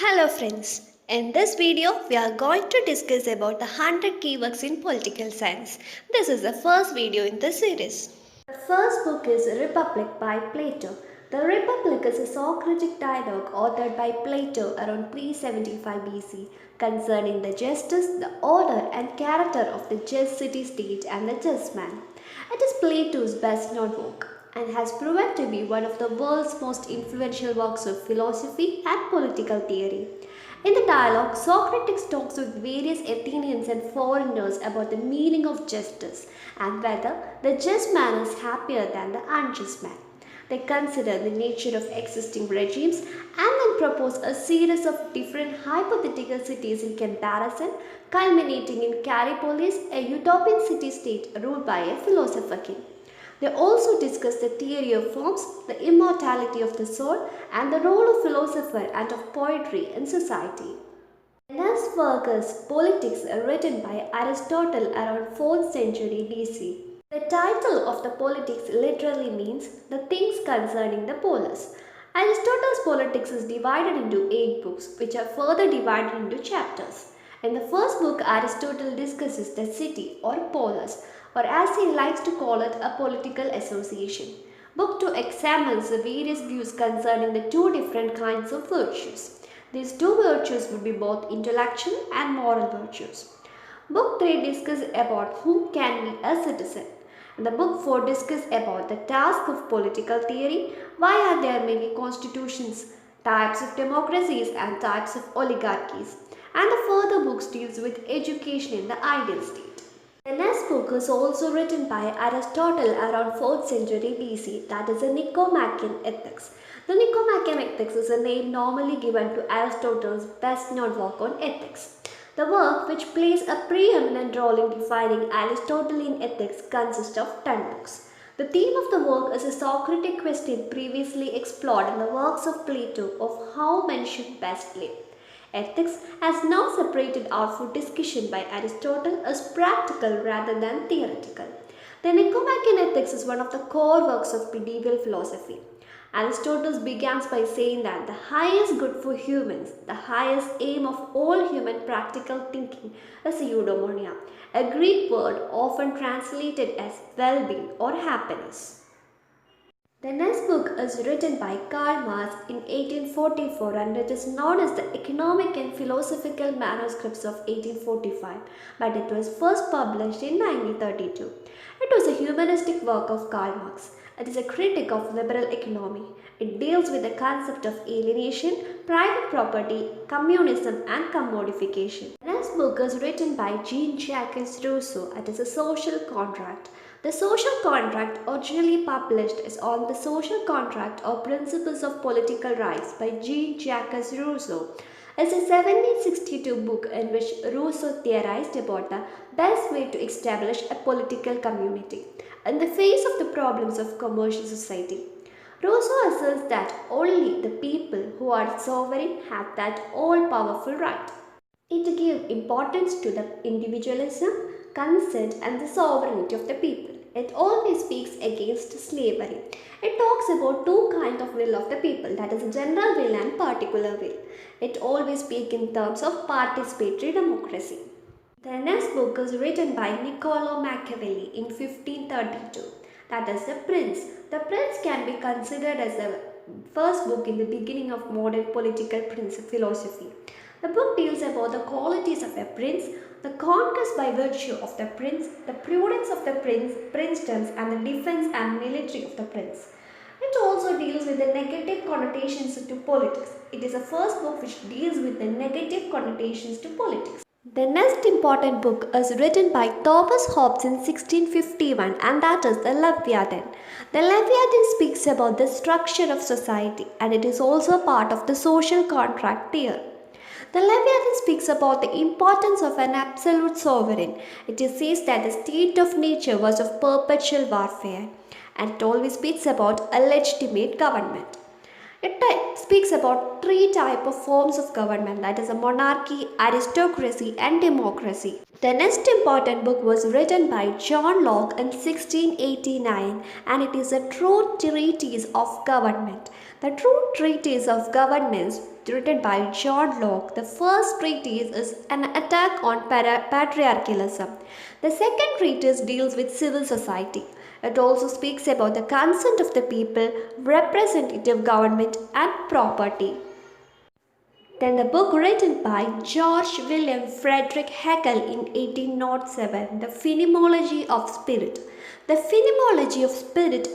Hello friends, in this video we are going to discuss about the 100 keywords in political science. This is the first video in the series. The first book is Republic by Plato. The Republic is a Socratic dialogue authored by Plato around 375 BC concerning the justice, the order and character of the just city-state and the just man. It is Plato's best known work and has proven to be one of the world's most influential works of philosophy and political theory. In the dialogue, Socrates talks with various Athenians and foreigners about the meaning of justice and whether the just man is happier than the unjust man. They consider the nature of existing regimes and then propose a series of different hypothetical cities in comparison, culminating in Caripolis, a utopian city-state ruled by a philosopher king. They also discuss the theory of forms, the immortality of the soul, and the role of philosopher and of poetry in society. The next work is Politics, written by Aristotle around 4th century BC. The title of the Politics literally means the things concerning the polis. Aristotle's Politics is divided into 8 books, which are further divided into chapters. In the first book, Aristotle discusses the city or polis, or as he likes to call it, a political association. Book 2 examines the various views concerning the two different kinds of virtues. These two virtues would be both intellectual and moral virtues. Book 3 discusses about who can be a citizen. And the book 4 discusses about the task of political theory, why are there many constitutions, types of democracies and types of oligarchies. And the further books deals with education in the ideal state. The next book is also written by Aristotle around 4th century BC, that is the Nicomachean Ethics. The Nicomachean Ethics is a name normally given to Aristotle's best known work on ethics. The work, which plays a preeminent role in defining Aristotelian ethics, consists of 10 books. The theme of the work is a Socratic question previously explored in the works of Plato of how men should best live. Ethics has now separated out for discussion by Aristotle as practical rather than theoretical. The Nicomachean Ethics is one of the core works of medieval philosophy. Aristotle begins by saying that the highest good for humans, the highest aim of all human practical thinking is eudaimonia, a Greek word often translated as well-being or happiness. The next book is written by Karl Marx in 1844 and it is known as the Economic and Philosophical Manuscripts of 1845, but it was first published in 1932. It was a humanistic work of Karl Marx. It is a critic of liberal economy. It deals with the concept of alienation, private property, communism and commodification. The next book is written by Jean-Jacques Rousseau. It is a social contract. The social contract, originally published, is on the social contract or principles of political rights by Jean-Jacques Rousseau. It's a 1762 book in which Rousseau theorized about the best way to establish a political community in the face of the problems of commercial society. Rousseau asserts that only the people who are sovereign have that all-powerful right. It gives importance to the individualism, consent and the sovereignty of the people. It always speaks against slavery. It talks about two kinds of will of the people, that is general will and particular will. It always speaks in terms of participatory democracy. The next book is written by Niccolo Machiavelli in 1532. That is The Prince. The Prince can be considered as the first book in the beginning of modern political philosophy. The book deals about the qualities of a prince, the conquest by virtue of the prince, the prudence of the prince, princedoms and the defense and military of the prince. It also deals with the negative connotations to politics. It is the first book which deals with the negative connotations to politics. The next important book is written by Thomas Hobbes in 1651 and that is the Leviathan. The Leviathan speaks about the structure of society and it is also part of the social contract theory. The Leviathan speaks about the importance of an absolute sovereign. It says that the state of nature was of perpetual warfare and it always speaks about a legitimate government. It speaks about 3 types of forms of government, that is a monarchy, aristocracy and democracy. The next important book was written by John Locke in 1689 and it is a true treatise of government. The true treatise of governance written by John Locke. The first treatise is an attack on patriarchalism. The second treatise deals with civil society. It also speaks about the consent of the people, representative government, and property. Then the book written by George William Frederick Heckel in 1807, The Phenomenology of Spirit. The Phenomenology of Spirit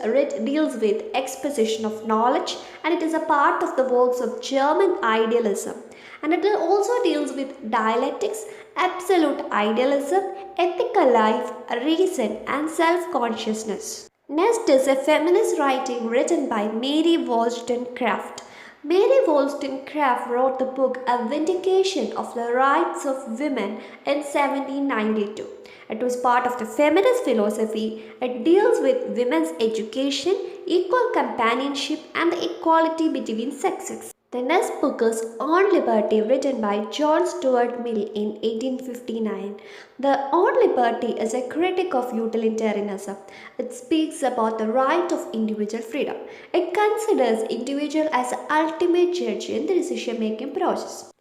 deals with exposition of knowledge, and it is a part of the works of German idealism. And it also deals with dialectics, absolute idealism, ethical life, reason, and self-consciousness. Next is a feminist writing written by Mary Wollstonecraft. Mary Wollstonecraft wrote the book A Vindication of the Rights of Women in 1792. It was part of the feminist philosophy. It deals with women's education, equal companionship, and the equality between sexes. The next book is On Liberty, written by John Stuart Mill in 1859. The On Liberty is a critic of utilitarianism. It speaks about the right of individual freedom. It considers individual as the ultimate judge in the decision-making process.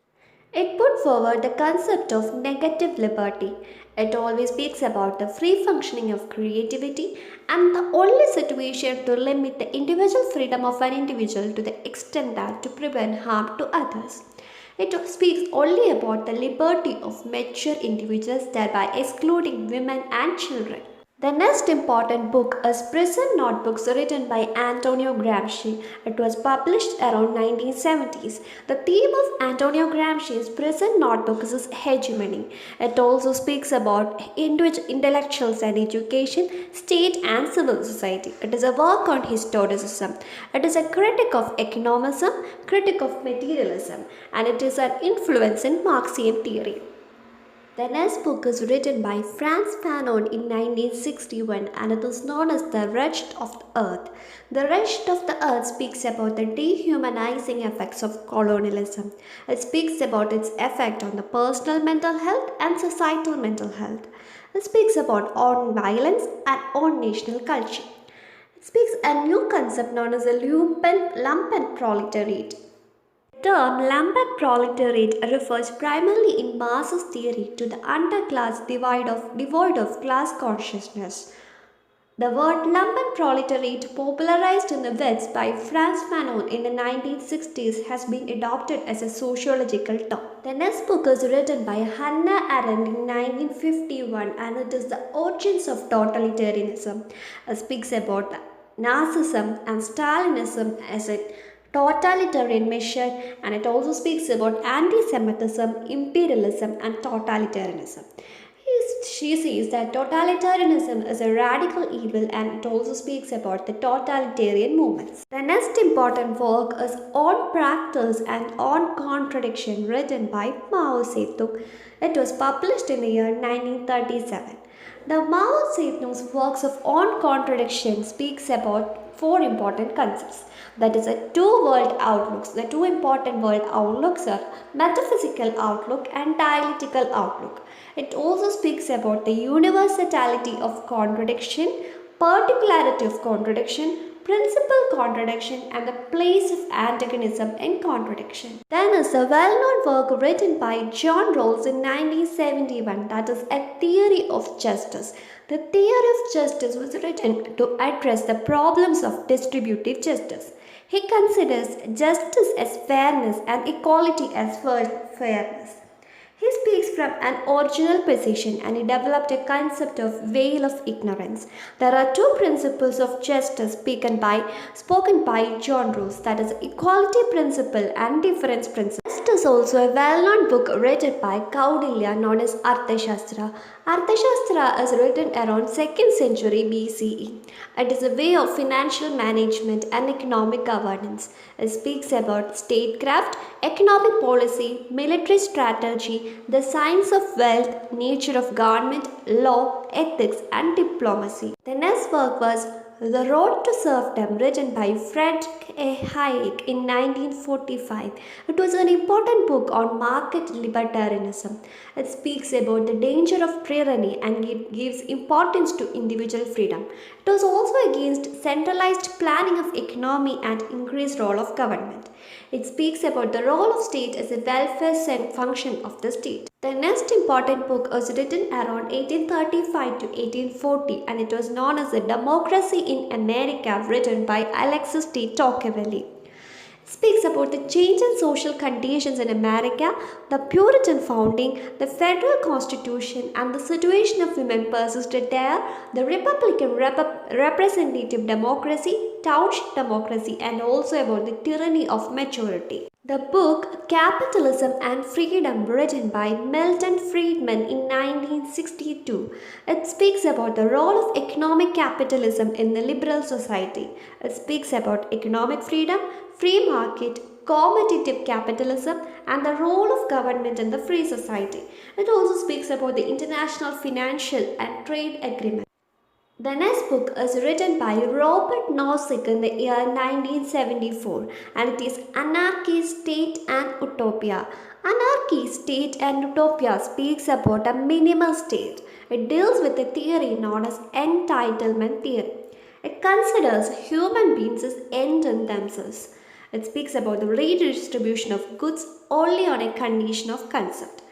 It put forward the concept of negative liberty. It always speaks about the free functioning of creativity and the only situation to limit the individual freedom of an individual to the extent that to prevent harm to others. It speaks only about the liberty of mature individuals, thereby excluding women and children. The next important book is Prison Notebooks, written by Antonio Gramsci. It was published around 1970s. The theme of Antonio Gramsci's Prison Notebooks is hegemony. It also speaks about intellectuals and education, state and civil society. It is a work on historicism. It is a critic of economism, critic of materialism, and it is an influence in Marxian theory. The next book is written by Franz Fanon in 1961, and it is known as The Wretched of the Earth. The Wretched of the Earth speaks about the dehumanizing effects of colonialism. It speaks about its effect on the personal mental health and societal mental health. It speaks about on violence and on national culture. It speaks a new concept known as a lumpen proletariat. The term lumpen proletariat refers primarily in Marxist theory to the underclass devoid of class consciousness. The word lumpen proletariat, popularized in the West by Franz Fanon in the 1960s, has been adopted as a sociological term. The next book is written by Hannah Arendt in 1951, and it is The Origins of Totalitarianism. It speaks about Nazism and Stalinism as a totalitarian measure, and it also speaks about anti-Semitism, imperialism, and totalitarianism. She says that totalitarianism is a radical evil, and it also speaks about the totalitarian movements. The next important work is On Practice and On Contradiction, written by Mao Zedong. It was published in the year 1937. The Mao Zedong's works of On Contradiction speaks about four important concepts. That is two world outlooks. The two important world outlooks are metaphysical outlook and dialectical outlook. It also speaks about the universality of contradiction, particularity of contradiction, principal contradiction, and the place of antagonism in contradiction. Then is a well-known work written by John Rawls in 1971, that is A Theory of Justice. The theory of justice was written to address the problems of distributive justice. He considers justice as fairness and equality as fairness. He speaks from an original position, and he developed a concept of veil of ignorance. There are two principles of justice spoken by John Rawls, that is equality principle and difference principle. Next is also a well-known book written by Kaudilya known as Arthashastra. Arthashastra is written around 2nd century BCE. It is a way of financial management and economic governance. It speaks about statecraft, economic policy, military strategy, the science of wealth, nature of government, law, ethics, and diplomacy. The next work was The Road to Serfdom, written by Frederick in 1945. It was an important book on market libertarianism. It speaks about the danger of tyranny and it gives importance to individual freedom. It was also against centralized planning of economy and increased role of government. It speaks about the role of state as a welfare function of the state. The next important book was written around 1835 to 1840 and it was known as The Democracy in America, written by Alexis de Tocqueville. Speaks about the change in social conditions in America, the Puritan founding, the federal constitution, and the situation of women persisted there, the Republican representative democracy, township democracy, and also about the tyranny of majority. The book Capitalism and Freedom, written by Milton Friedman in 1962, it speaks about the role of economic capitalism in the liberal society. It speaks about economic freedom, free market, competitive capitalism, and the role of government in the free society. It also speaks about the international financial and trade agreement. The next book is written by Robert Nozick in the year 1974 and it is Anarchy, State and Utopia. Anarchy, State and Utopia speaks about a minimal state. It deals with a theory known as entitlement theory. It considers human beings as end in themselves. It speaks about the redistribution of goods only on a condition of consent.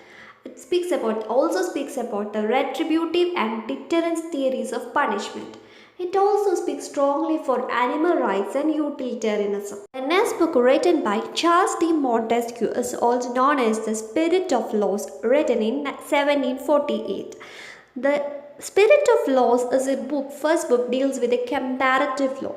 It also speaks about the retributive and deterrence theories of punishment. It also speaks strongly for animal rights and utilitarianism. The next book, written by Charles de Montesquieu, is also known as The Spirit of Laws, written in 1748. The Spirit of Laws is first book deals with a comparative law.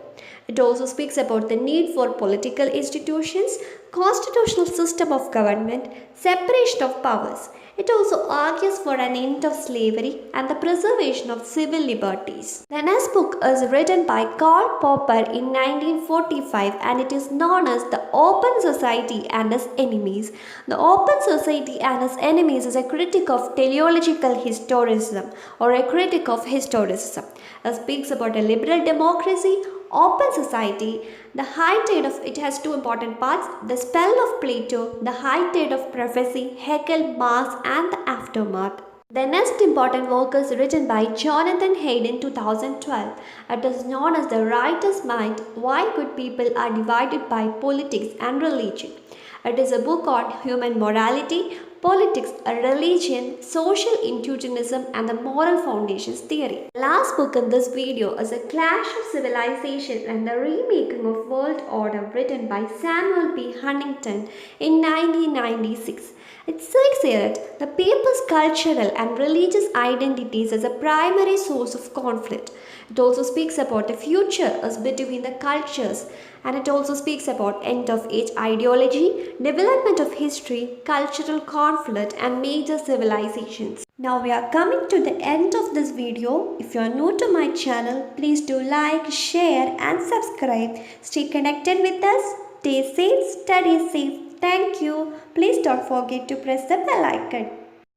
It also speaks about the need for political institutions, constitutional system of government, separation of powers. It also argues for an end of slavery and the preservation of civil liberties. The next book is written by Karl Popper in 1945 and it is known as The Open Society and Its Enemies. The Open Society and Its Enemies is a critic of teleological historicism or a critic of historicism. It speaks about a liberal democracy, open society, the high tide of it has two important parts, the spell of Plato, the high tide of prophecy, Heckel, Marx and the aftermath. The next important work is written by Jonathan Haidt in 2012. It is known as The Writer's Mind, Why Good People Are Divided by Politics and Religion. It is a book on human morality, politics, religion, social intuitionism and the moral foundations theory. The last book in this video is A Clash of Civilization and the Remaking of World Order, written by Samuel P. Huntington in 1996. It seeks at the paper's cultural and religious identities as a primary source of conflict. It also speaks about the future as between the cultures and it also speaks about end of age ideology, development of history, cultural conflict and major civilizations. Now we are coming to the end of this video. If you are new to my channel, please do like, share and subscribe. Stay connected with us. Stay safe, study safe. Thank you. Please don't forget to press the bell icon.